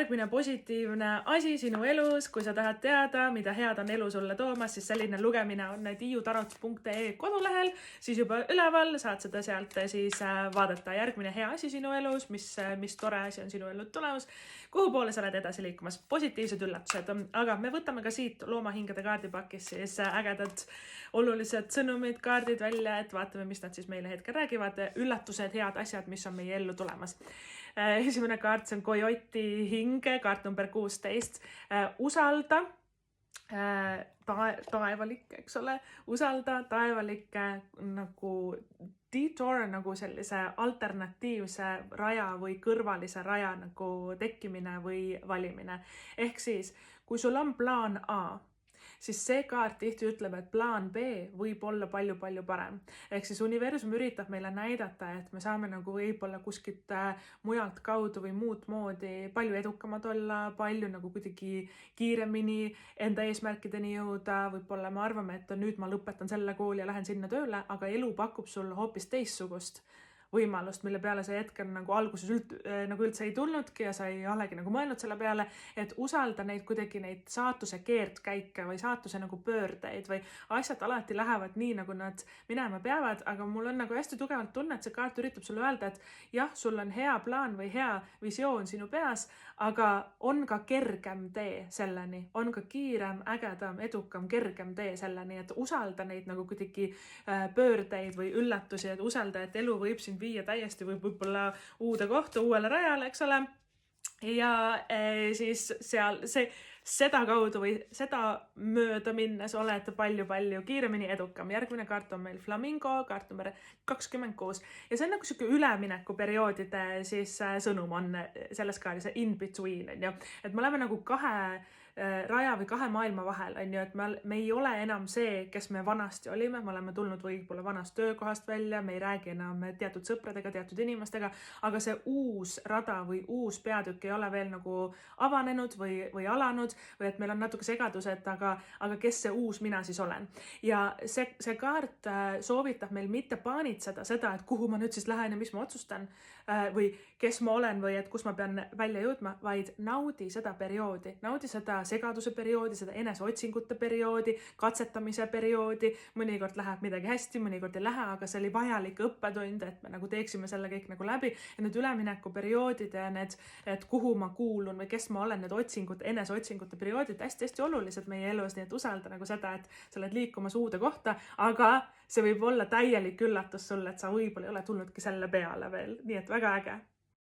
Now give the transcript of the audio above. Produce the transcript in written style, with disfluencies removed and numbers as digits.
järgmine positiivne asi sinu elus, kui sa tahad teada, mida head on elu sulle toomas, siis selline lugemine on tiiutarots.ee kodulehel, siis juba üleval saad seda sealt siis vaadata. Järgmine hea asi sinu elus, mis tore asi on sinu ellu tulemas, kuhu poole sa oled edasi liikumas, positiivsed üllatused. Aga me võtame ka siit loomahingade kaardipakis siis ägedad olulised sõnumid, kaardid välja, et vaatame, mis nad siis meile hetkel räägivad, üllatused, head asjad, mis on meie ellu tulemas. Esimene kaart, see on Coyote hing, kaart number 16. Usalda taevalik, eks ole, usalda taevalikke nagu detour, nagu sellise alternatiivse raja või kõrvalise raja nagu tekkimine või valimine. Ehk siis, kui sul on plaan A, siis see kaart tihti ütleb, et plaan B võib olla palju-palju parem. Ehk siis universum üritab meile näidata, et me saame nagu võib-olla kuskilt mujalt kaudu või muud moodi palju edukamad olla, palju nagu kuidagi kiiremini enda eesmärkideni jõuda. Võib-olla me arvame, et nüüd ma lõpetan selle kooli ja lähen sinna tööle, aga elu pakub sulle hoopis teistsugust võimalust, mille peale see hetkel nagu alguses üldse ei tulnudki ja sa ei olegi nagu mõelnud selle peale, et usalda neid kuidagi neid saatuse keerdkäike või saatuse nagu pöördeid või asjad alati lähevad nii, nagu nad minema peavad, aga mul on nagu hästi tugevalt tunne, et see kaart üritab sulle öelda, et jah, sul on hea plaan või hea visioon sinu peas, aga on ka kergem tee selleni, on ka kiirem, ägedam, edukam, kergem tee selleni, et usalda neid nagu kuidagi pöördeid või üllatusi, et usalda, et elu võib sind viia täiesti võib-olla uude kohta, uuele rajale, eks ole. Ja siis seal seda kaudu või seda mööda minnes oled palju-palju kiiremini edukam. Järgmine kaart on meil Flamingo, kaart number 26. Ja see on nagu selline üleminekuperioodide siis sõnum on selles kaardis, in between, on ju. Et me oleme nagu kahe raja või kahe maailma vahel, on ju, et me ei ole enam see, kes me vanasti olime, me oleme tulnud võib-olla vanast töökohast välja, me ei räägi enam teatud sõpradega, teatud inimestega, aga see uus rada või uus peatükk ei ole veel nagu avanenud või alanud, või et meil on natuke segadused, aga kes see uus mina siis olen. Ja see kaart soovitab meil mitte paanitseda seda, et kuhu ma nüüd siis lähen ja mis ma otsustan, või kes ma olen või et kus ma pean välja jõudma, vaid naudi seda perioodi, naudi seda segaduse perioodi, seda eneseotsingute perioodi, katsetamise perioodi, mõnikord läheb midagi hästi, mõnikord ei lähe, aga see oli vajalik õppetund, et me nagu teeksime selle kõik nagu läbi ja need üleminekuperioodid ja need, et kuhu ma kuulun või kes ma olen, need eneseotsingute perioodid hästi-hästi olulised meie elus, nii et usalda nagu seda, et sa oled liikumas uude kohta, aga see võib olla täielik üllatus sulle, et sa võib-olla ei ole tulnudki selle peale veel, nii et väga äge.